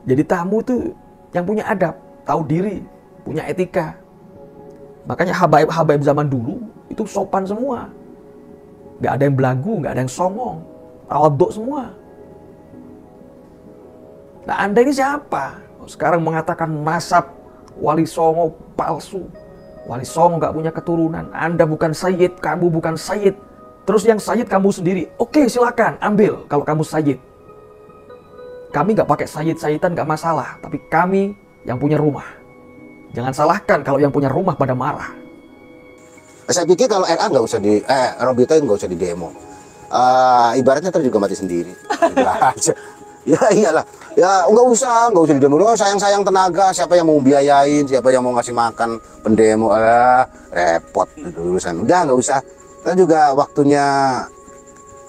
Jadi tamu tuh yang punya adab, tahu diri, punya etika. Makanya habaib-habaib zaman dulu itu sopan semua. Gak ada yang belagu, gak ada yang songong. Tawaduk semua. Nah, Anda ini siapa? Sekarang mengatakan nasab Wali Songo palsu. Wali Songo gak punya keturunan. Anda bukan sayyid, kamu bukan sayyid. Terus yang sayyid kamu sendiri. Oke, silakan ambil kalau kamu sayyid. Kami gak pakai sayyid-sayyidan gak masalah. Tapi kami yang punya rumah. Jangan salahkan kalau yang punya rumah pada marah. Saya pikir kalau RA nggak usah Robito nggak usah di demo. Ibaratnya ntar juga mati sendiri. Ya iyalah, ya nggak usah di demo. Sayang tenaga, siapa yang mau biayain, siapa yang mau ngasih makan pendemo, repot urusan. Udah nggak usah. Kita juga waktunya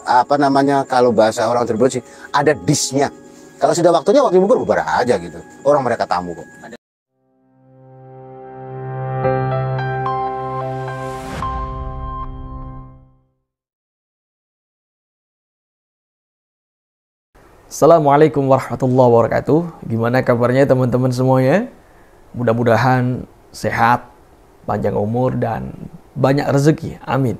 apa namanya kalau bahasa orang Cirebon sih ada disnya. Kalau sudah waktunya waktu bubar aja gitu. Orang mereka tamu kok. Assalamualaikum warahmatullahi wabarakatuh. Gimana kabarnya teman-teman semuanya? Mudah-mudahan sehat, panjang umur, dan banyak rezeki. Amin.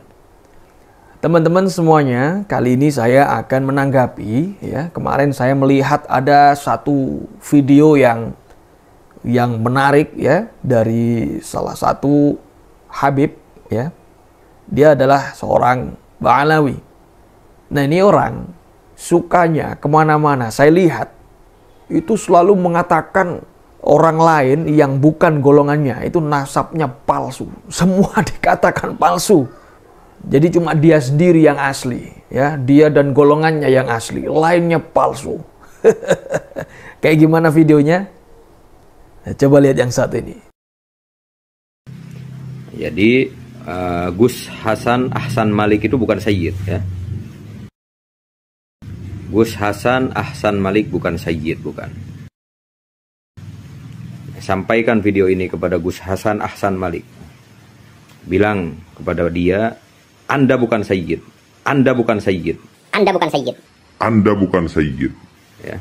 Teman-teman semuanya, kali ini saya akan menanggapi ya. Kemarin saya melihat ada satu video yang menarik ya dari salah satu habib ya. Dia adalah seorang Ba'alawi. Nah, ini orang sukanya kemana-mana saya lihat itu selalu mengatakan orang lain yang bukan golongannya itu nasabnya palsu. Semua dikatakan palsu. Jadi cuma dia sendiri yang asli ya, dia dan golongannya yang asli, lainnya palsu. Kayak gimana videonya? Nah, coba lihat yang satu ini. Jadi Gus Hasan Ahsan Malik itu bukan sayyid ya. Gus Hasan Ahsan Malik bukan sayyid, bukan. Sampaikan video ini kepada Gus Hasan Ahsan Malik. Bilang kepada dia, Anda bukan sayyid. Anda bukan sayyid. Anda bukan sayyid. Anda bukan sayyid. Ya.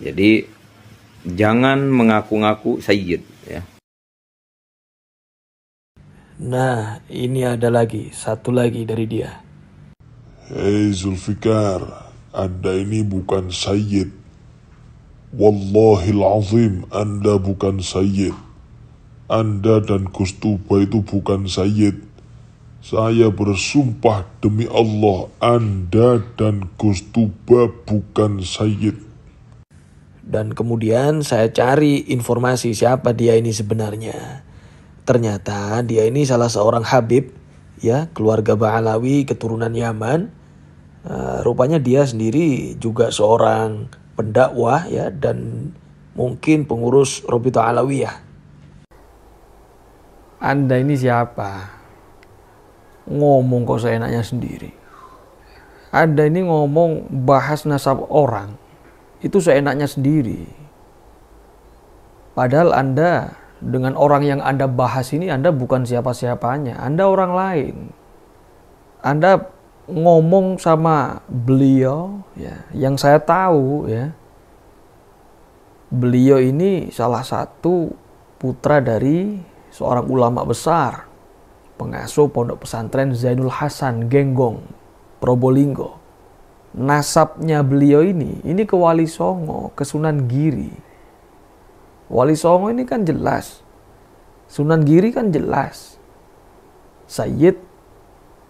Jadi jangan mengaku-ngaku sayyid ya. Nah, ini ada lagi, satu lagi dari dia. Hei Zulfikar, Anda ini bukan sayyid. Wallahil azim, Anda bukan sayyid. Anda dan Gus Tuba itu bukan sayyid. Saya bersumpah demi Allah, Anda dan Gus Tuba bukan sayyid. Dan kemudian saya cari informasi siapa dia ini sebenarnya. Ternyata dia ini salah seorang habib ya, keluarga Ba'alawi, keturunan Yaman. Rupanya dia sendiri juga seorang pendakwah ya, dan mungkin pengurus Robito Alawiyah. Anda ini siapa? Ngomong kok seenaknya sendiri. Anda ini ngomong bahas nasab orang, itu seenaknya sendiri. Padahal Anda dengan orang yang Anda bahas ini, Anda bukan siapa-siapanya. Anda orang lain. Anda ngomong sama beliau ya, yang saya tahu ya, beliau ini salah satu putra dari seorang ulama besar, pengasuh pondok pesantren Zainul Hasan Genggong, Probolinggo. Nasabnya beliau ini ke Wali Songo, ke Sunan Giri. Wali Songo ini kan jelas, Sunan Giri kan jelas, Sayyid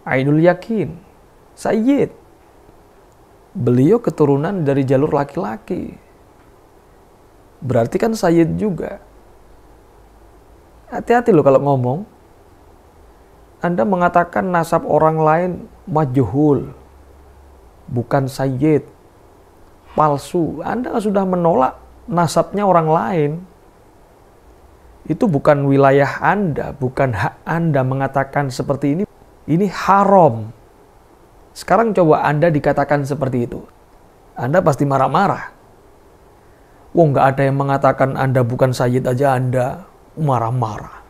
Ainul Yakin, sayyid. Beliau keturunan dari jalur laki-laki. Berarti kan sayyid juga. Hati-hati loh kalau ngomong. Anda mengatakan nasab orang lain majhul, bukan sayyid, palsu. Anda sudah menolak nasabnya orang lain. Itu bukan wilayah Anda, bukan hak Anda mengatakan seperti ini. Ini haram. Sekarang coba Anda dikatakan seperti itu. Anda pasti marah-marah. Wah, nggak ada yang mengatakan Anda bukan sayyid aja Anda marah-marah.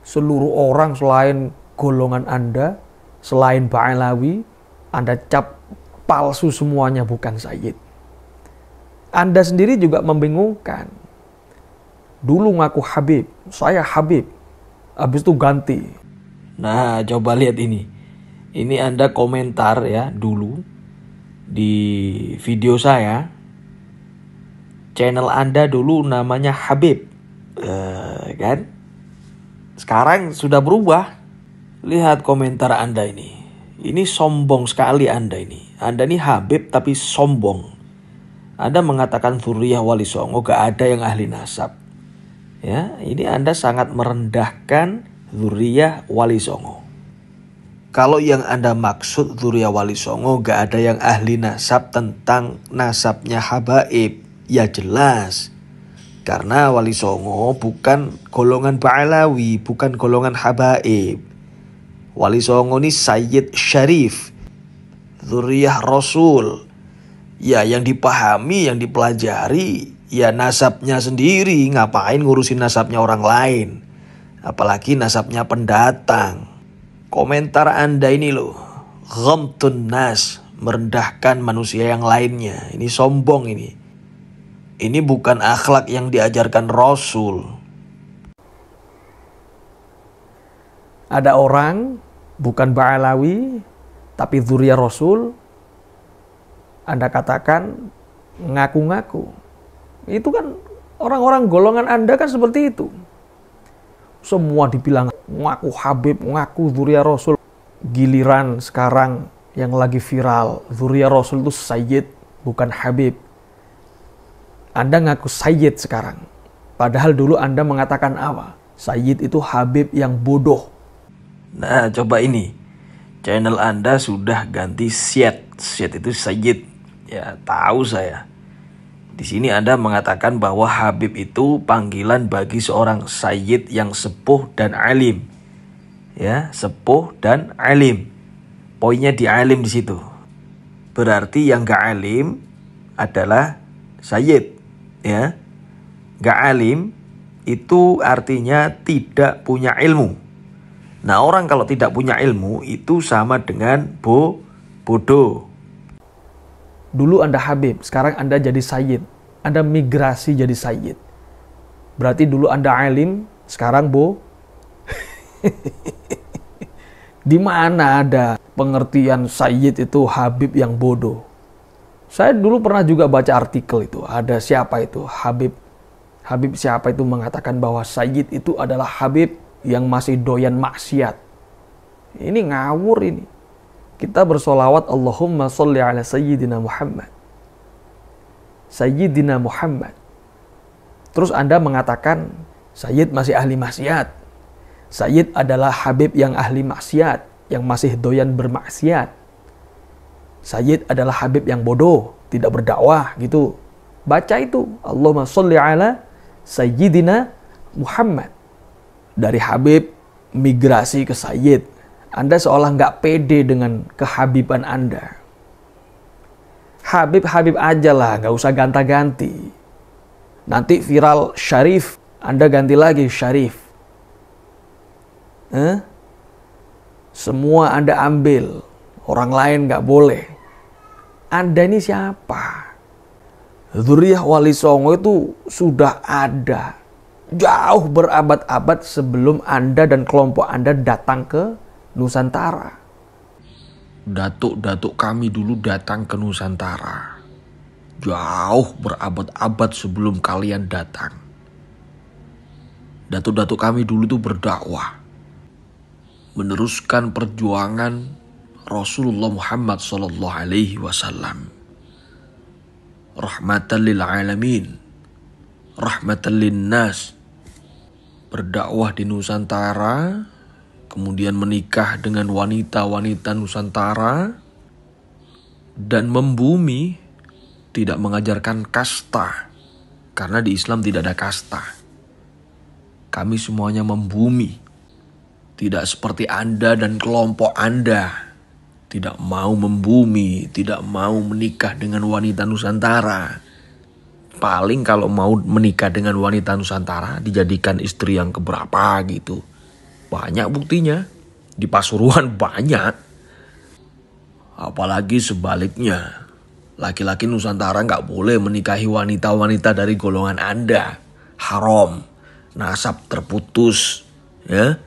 Seluruh orang selain golongan Anda, selain Ba'alawi, Anda cap palsu semuanya bukan sayyid. Anda sendiri juga membingungkan. Dulu ngaku Habib, saya Habib. Habis itu ganti. Nah, coba lihat ini. Ini Anda komentar ya dulu di video saya. Channel Anda dulu namanya Habib. Kan? Sekarang sudah berubah. Lihat komentar Anda ini. Ini sombong sekali Anda ini. Anda ini Habib tapi sombong. Anda mengatakan Dzurriyyah Wali Songo gak ada yang ahli nasab. Ya, ini Anda sangat merendahkan Dzurriyyah Wali Songo. Kalau yang Anda maksud Dzurriyyah Wali Songo gak ada yang ahli nasab tentang nasabnya habaib, ya jelas. Karena Wali Songo bukan golongan Ba'alawi, bukan golongan habaib. Wali Songo ini Sayyid Syarif, Dzurriyyah Rasul. Ya yang dipahami, yang dipelajari, ya nasabnya sendiri. Ngapain ngurusin nasabnya orang lain? Apalagi nasabnya pendatang. Komentar Anda ini loh, ghamtun nas, merendahkan manusia yang lainnya. Ini sombong ini. Ini bukan akhlak yang diajarkan Rasul. Ada orang bukan Ba'alawi tapi Dzurriyyah Rasul, Anda katakan ngaku-ngaku. Itu kan orang-orang golongan Anda kan seperti itu. Semua dibilang ngaku Habib, ngaku Dzurriyyah Rasul. Giliran sekarang yang lagi viral, Dzurriyyah Rasul itu Sayyid, bukan Habib. Anda ngaku Sayyid sekarang. Padahal dulu Anda mengatakan apa? Sayyid itu Habib yang bodoh. Nah, coba ini. Channel Anda sudah ganti Syed. Syed itu Sayyid. Ya, tahu saya. Di sini Anda mengatakan bahwa Habib itu panggilan bagi seorang Sayyid yang sepuh dan alim. Ya, sepuh dan alim. Poinnya di alim di situ. Berarti yang gak alim adalah Sayyid. Ya, gak alim itu artinya tidak punya ilmu. Nah, orang kalau tidak punya ilmu itu sama dengan bodoh. Dulu Anda Habib, sekarang Anda jadi Sayyid. Anda migrasi jadi Sayyid. Berarti dulu Anda alim, sekarang Di mana ada pengertian Sayyid itu Habib yang bodoh? Saya dulu pernah juga baca artikel itu. Ada siapa itu? Habib siapa itu mengatakan bahwa Sayyid itu adalah Habib yang masih doyan maksiat. Ini ngawur ini. Kita bersolawat Allahumma sholli ala Sayyidina Muhammad. Sayyidina Muhammad. Terus Anda mengatakan Sayyid masih ahli maksiat. Sayyid adalah Habib yang ahli maksiat, yang masih doyan bermaksiat. Sayyid adalah Habib yang bodoh, tidak berdakwah gitu. Baca itu. Allahumma sholli ala Sayyidina Muhammad. Dari Habib migrasi ke Sayyid. Anda seolah nggak pede dengan kehabiban Anda. Habib aja lah, nggak usah ganta-ganti. Nanti viral Syarif, Anda ganti lagi Syarif. Semua Anda ambil, orang lain nggak boleh. Anda ini siapa? Dzurriyyah Wali Songo itu sudah ada jauh berabad-abad sebelum Anda dan kelompok Anda datang ke Nusantara. Datuk-datuk kami dulu datang ke Nusantara. Jauh berabad-abad sebelum kalian datang. Datuk-datuk kami dulu itu berdakwah. Meneruskan perjuangan Rasulullah Muhammad SAW. Rahmatan lil alamin. Rahmatan lin nas. Berdakwah di Nusantara. Kemudian menikah dengan wanita-wanita Nusantara. Dan membumi. Tidak mengajarkan kasta. Karena di Islam tidak ada kasta. Kami semuanya membumi. Tidak seperti Anda dan kelompok Anda. Tidak mau membumi. Tidak mau menikah dengan wanita Nusantara. Paling kalau mau menikah dengan wanita Nusantara dijadikan istri yang keberapa gitu. Banyak buktinya. Di Pasuruan banyak. Apalagi sebaliknya. laki-laki Nusantara nggak boleh menikahi wanita-wanita dari golongan Anda. Haram, nasab terputus, ya,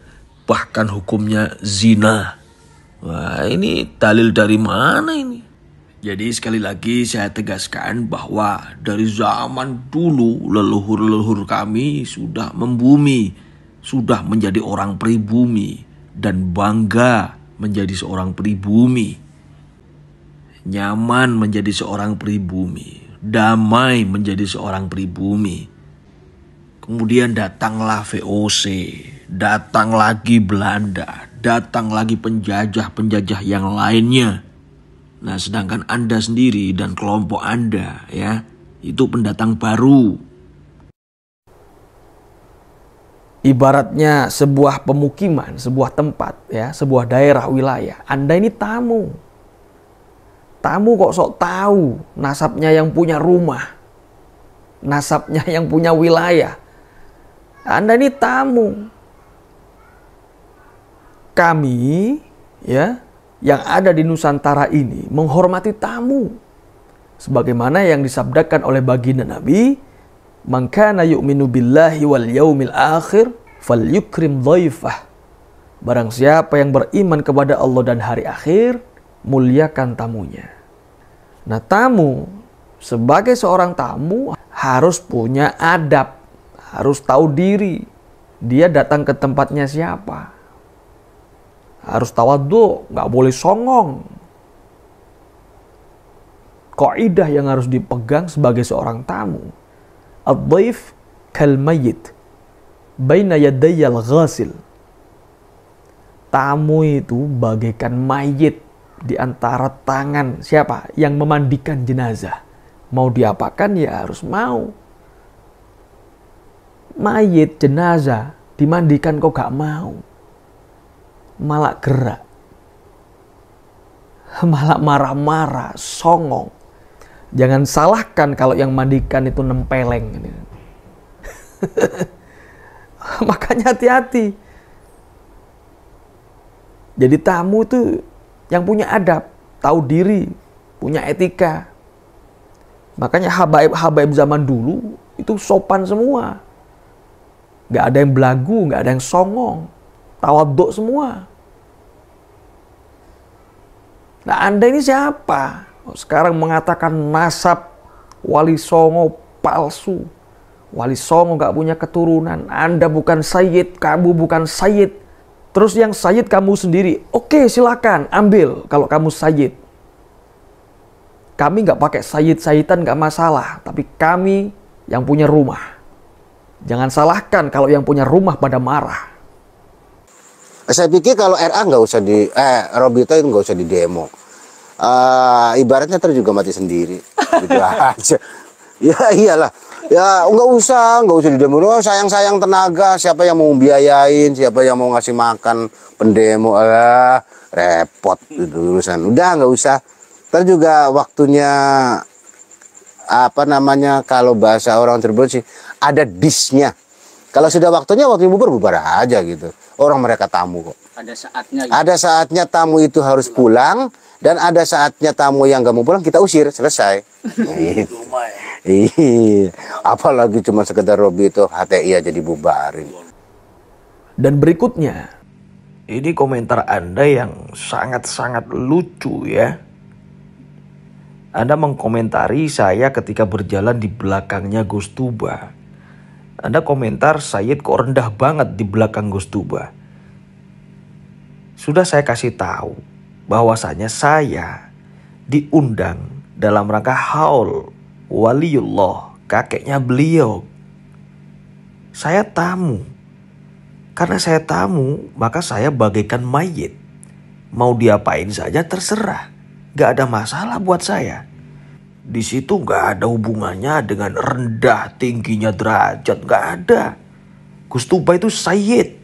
bahkan hukumnya zina. Wah, ini dalil dari mana ini? Jadi sekali lagi saya tegaskan bahwa dari zaman dulu leluhur-leluhur kami sudah membumi, sudah menjadi orang pribumi dan bangga menjadi seorang pribumi. Nyaman menjadi seorang pribumi, damai menjadi seorang pribumi. Kemudian datanglah VOC, datang lagi Belanda, datang lagi penjajah-penjajah yang lainnya. Nah, sedangkan Anda sendiri dan kelompok Anda, ya, itu pendatang baru. Ibaratnya sebuah pemukiman, sebuah tempat, ya, sebuah daerah wilayah. Anda ini tamu. Tamu kok sok tahu nasabnya yang punya rumah, nasabnya yang punya wilayah. Anda ini tamu. Kami, ya, yang ada di Nusantara ini menghormati tamu. Sebagaimana yang disabdakan oleh baginda Nabi, "Man kana yu'minu billahi wal yaumil akhir falyukrim dhaifah." Barang siapa yang beriman kepada Allah dan hari akhir, muliakan tamunya. Nah, tamu sebagai seorang tamu harus punya adab, harus tahu diri. Dia datang ke tempatnya siapa. Harus tawadhu, nggak boleh songong. Kaidah yang harus dipegang sebagai seorang tamu. Ad-dhaif kal mayyit baina yadayil ghasil. Tamu itu bagaikan mayit di antara tangan siapa? Yang memandikan jenazah. Mau diapakan ya harus mau. Mayit, jenazah dimandikan kok gak mau. Malah gerak, malah marah-marah, songong. Jangan salahkan kalau yang mandikan itu nempeleng. Makanya hati-hati. Jadi tamu itu yang punya adab, tahu diri, punya etika. Makanya habaib-habaib zaman dulu itu sopan semua. Gak ada yang belagu, gak ada yang songong. Tawaduk semua. Nah, Anda ini siapa? Sekarang mengatakan nasab Wali Songo palsu. Wali Songo gak punya keturunan. Anda bukan sayyid, kamu bukan sayyid. Terus yang sayyid kamu sendiri. Oke, silakan ambil kalau kamu sayyid. Kami gak pakai sayyid-sayyidan gak masalah. Tapi kami yang punya rumah. Jangan salahkan kalau yang punya rumah pada marah. Saya pikir kalau RA nggak usah Robito itu nggak usah di demo. Ibaratnya ntar juga mati sendiri. Gitu aja. Ya iyalah. Ya nggak usah di demo. Oh, sayang tenaga. Siapa yang mau biayain? Siapa yang mau ngasih makan pendemo? Repot itu urusan. Udah nggak usah. Ntar juga waktunya kalau bahasa orang Cirebon sih ada disnya. Kalau sudah waktunya bubar aja gitu. Orang mereka tamu kok. Ada saatnya. Gitu. Ada saatnya tamu itu harus pulang dan ada saatnya tamu yang gak mau pulang kita usir, selesai. Gitu. Apalagi cuma sekedar Robito HTI aja dibubarin. Dan berikutnya, ini komentar Anda yang sangat-sangat lucu ya. Anda mengkomentari saya ketika berjalan di belakangnya Gus Tuba. Anda komentar Sayyid kok rendah banget di belakang Gus Tuba. Sudah saya kasih tahu bahwasanya saya diundang dalam rangka haul waliullah, kakeknya beliau. Saya tamu. Karena saya tamu, maka saya bagaikan mayit. Mau diapain saja terserah. Gak ada masalah buat saya. Di situ gak ada hubungannya dengan rendah tingginya derajat, gak ada. Gus Tuba itu sayyid.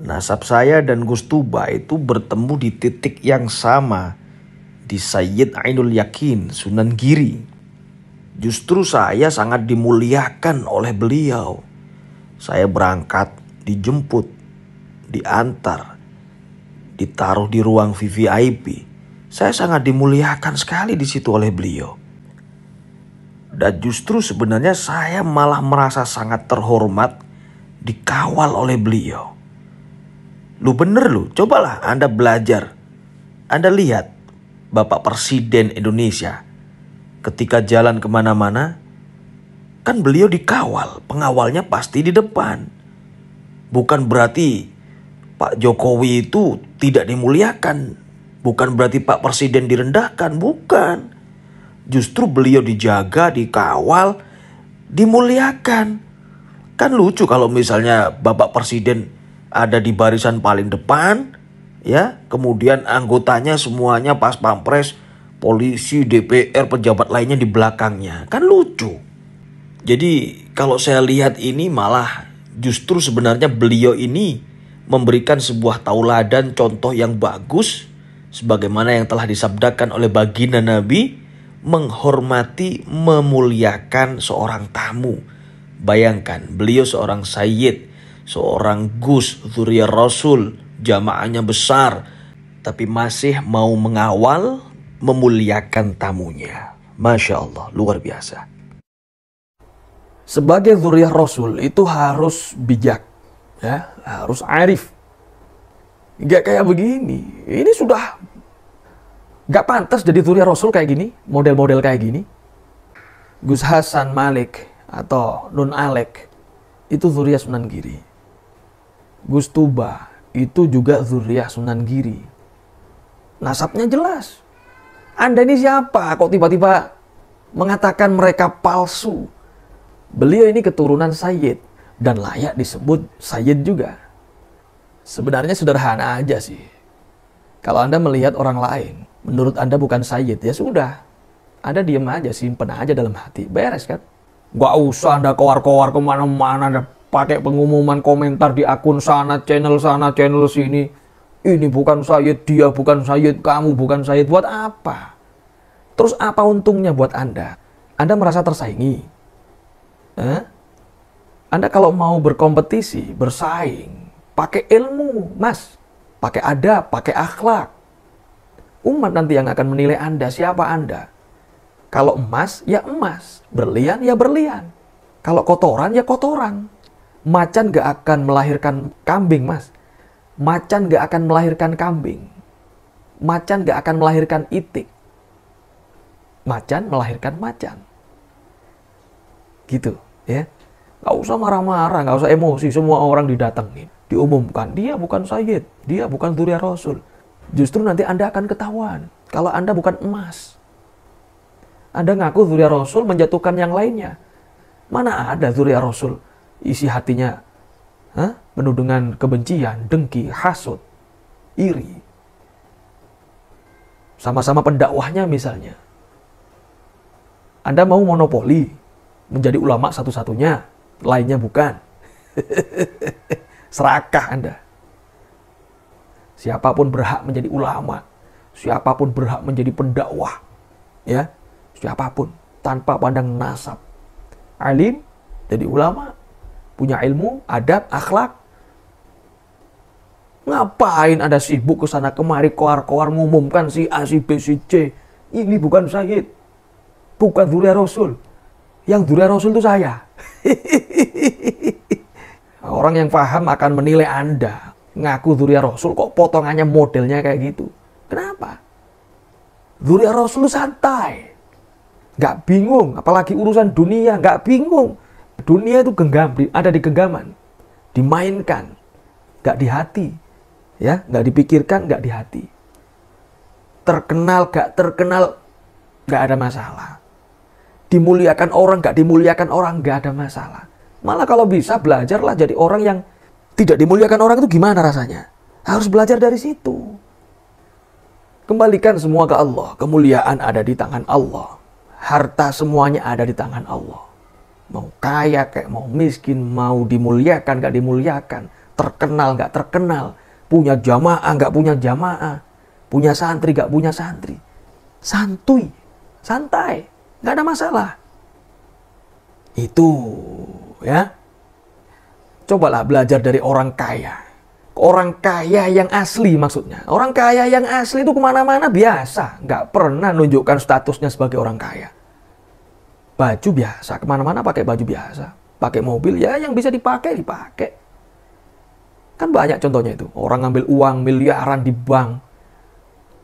Nasab saya dan Gus Tuba itu bertemu di titik yang sama, di Sayyid Ainul Yakin, Sunan Giri. Justru saya sangat dimuliakan oleh beliau. Saya berangkat, dijemput, diantar, ditaruh di ruang VVIP. Saya sangat dimuliakan sekali di situ oleh beliau. Dan justru sebenarnya saya malah merasa sangat terhormat dikawal oleh beliau. Lu bener lu, cobalah Anda belajar. Anda lihat Bapak Presiden Indonesia ketika jalan kemana-mana, kan beliau dikawal, pengawalnya pasti di depan. Bukan berarti Pak Jokowi itu tidak dimuliakan. Bukan berarti Pak Presiden direndahkan, bukan. Justru beliau dijaga, dikawal, dimuliakan. Kan lucu kalau misalnya Bapak Presiden ada di barisan paling depan, ya, kemudian anggotanya semuanya pas pampres, polisi, DPR, pejabat lainnya di belakangnya. Kan lucu. Jadi kalau saya lihat ini malah justru sebenarnya beliau ini memberikan sebuah tauladan contoh yang bagus. Sebagaimana yang telah disabdakan oleh baginda Nabi, menghormati, memuliakan seorang tamu. Bayangkan, beliau seorang sayyid, seorang gus, dzurriyyah Rasul, jamaahnya besar, tapi masih mau mengawal, memuliakan tamunya. Masya Allah, luar biasa. Sebagai dzurriyyah Rasul itu harus bijak, ya, harus arif. Gak kayak begini. Ini sudah gak pantas jadi dzurriyyah Rasul kayak gini. Model-model kayak gini. Gus Hasan Malik atau Nun Alek itu dzurriyyah Sunan Giri. Gus Tuba itu juga dzurriyyah Sunan Giri. Nasabnya jelas. Anda ini siapa? Kok tiba-tiba mengatakan mereka palsu? Beliau ini keturunan Sayyid dan layak disebut Sayyid juga. Sebenarnya sederhana aja sih. Kalau Anda melihat orang lain, menurut Anda bukan Sayyid, ya sudah. Anda diam aja, simpen aja dalam hati. Beres kan? Gak usah Anda keluar-keluar kemana-mana, Anda pakai pengumuman komentar di akun sana, channel sini. Ini bukan Sayyid, dia bukan Sayyid, kamu bukan Sayyid. Buat apa? Terus apa untungnya buat Anda? Anda merasa tersaingi? Anda kalau mau berkompetisi, bersaing, pakai ilmu, mas. Pakai adab, pakai akhlak. Umat nanti yang akan menilai Anda, siapa Anda. Kalau emas, ya emas. Berlian, ya berlian. Kalau kotoran, ya kotoran. Macan gak akan melahirkan kambing, mas. Macan gak akan melahirkan kambing. Macan gak akan melahirkan itik. Macan melahirkan macan. Gitu, ya. Gak usah marah-marah, gak usah emosi. Semua orang didatengin, diumumkan, dia bukan Sayyid, dia bukan dzurriyyah Rasul. Justru nanti Anda akan ketahuan kalau Anda bukan emas. Anda ngaku dzurriyyah Rasul, menjatuhkan yang lainnya. Mana ada dzurriyyah Rasul isi hatinya penuh dengan kebencian, dengki, hasud, iri. Sama-sama pendakwahnya misalnya. Anda mau monopoli menjadi ulama satu-satunya, lainnya bukan. Serakah Anda. Siapapun berhak menjadi ulama, siapapun berhak menjadi pendakwah, ya, siapapun tanpa pandang nasab. Alim jadi ulama, punya ilmu, adab, akhlak. Ngapain Anda sibuk ke sana kemari, koar-koar ngumumkan si A, si B, si C. Ini bukan Sayyid, bukan dzurriyyah Rasul. Yang dzurriyyah Rasul itu saya. Orang yang paham akan menilai Anda. Ngaku dzurriyyah Rasul kok potongannya modelnya kayak gitu. Kenapa? Dzurriyyah Rasul santai. Gak bingung. Apalagi urusan dunia. Gak bingung. Dunia itu genggam. Ada di genggaman. Dimainkan. Gak di hati. Ya, gak dipikirkan. Gak di hati. Terkenal, gak terkenal. Gak ada masalah. Dimuliakan orang, gak dimuliakan orang, gak ada masalah. Malah kalau bisa belajarlah jadi orang yang tidak dimuliakan orang itu gimana rasanya. Harus belajar dari situ. Kembalikan semua ke Allah. Kemuliaan ada di tangan Allah. Harta semuanya ada di tangan Allah. Mau kaya kayak mau miskin, mau dimuliakan gak dimuliakan, terkenal gak terkenal, punya jamaah gak punya jamaah, punya santri gak punya santri. Santuy, santai. Gak ada masalah. Itu, ya. Cobalah belajar dari orang kaya. Orang kaya yang asli maksudnya. Orang kaya yang asli itu kemana-mana biasa. Nggak pernah nunjukkan statusnya sebagai orang kaya. Baju biasa, kemana-mana pakai baju biasa. Pakai mobil, ya yang bisa dipakai. Kan banyak contohnya itu. Orang ngambil uang miliaran di bank.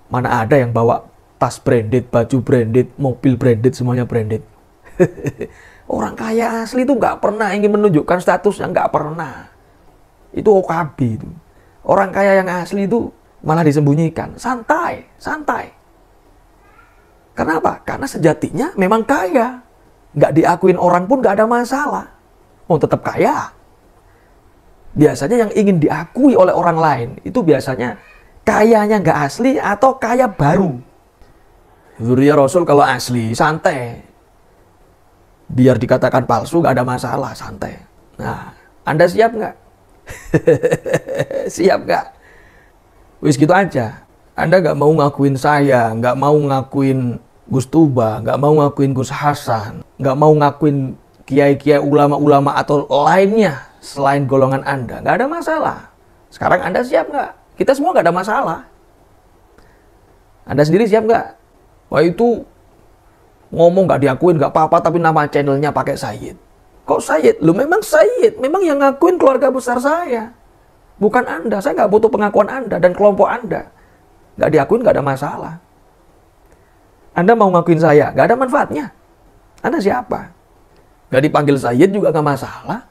Mana ada yang bawa tas branded, baju branded, mobil branded, semuanya branded. Orang kaya asli itu nggak pernah ingin menunjukkan statusnya, nggak pernah. Itu OKB itu. Orang kaya yang asli itu malah disembunyikan. Santai. Kenapa? Karena sejatinya memang kaya. Nggak diakuin orang pun nggak ada masalah. Mau tetap kaya. Biasanya yang ingin diakui oleh orang lain itu biasanya kayanya nggak asli atau kaya baru. Zuriyah Rasul kalau asli, santai. Biar dikatakan palsu nggak ada masalah, santai. Nah, Anda siap nggak? Siap nggak? Wis gitu aja. Anda nggak mau ngakuin saya, nggak mau ngakuin Gus Tuba, nggak mau ngakuin Gus Hasan, nggak mau ngakuin kiai-kiai ulama-ulama atau lainnya selain golongan Anda, nggak ada masalah. Sekarang Anda siap nggak? Kita semua nggak ada masalah. Anda sendiri siap nggak? Wah itu ngomong nggak diakuin nggak apa-apa, tapi nama channelnya pakai Sayyid. Kok Sayyid? Lu memang Sayyid, memang yang ngakuin keluarga besar saya, bukan Anda. Saya nggak butuh pengakuan Anda dan kelompok Anda. Nggak diakuin nggak ada masalah. Anda mau ngakuin saya, nggak ada manfaatnya. Anda siapa? Nggak dipanggil Sayyid juga nggak masalah.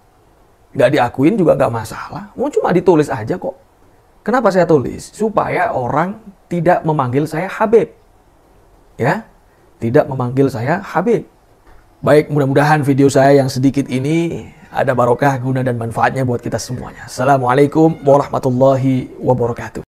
Nggak diakuin juga nggak masalah. Mau cuma ditulis aja kok. Kenapa saya tulis? Supaya orang tidak memanggil saya Habib. Ya, tidak memanggil saya Habib. Baik, mudah-mudahan video saya yang sedikit ini ada barokah, guna dan manfaatnya buat kita semuanya. Assalamualaikum warahmatullahi wabarakatuh.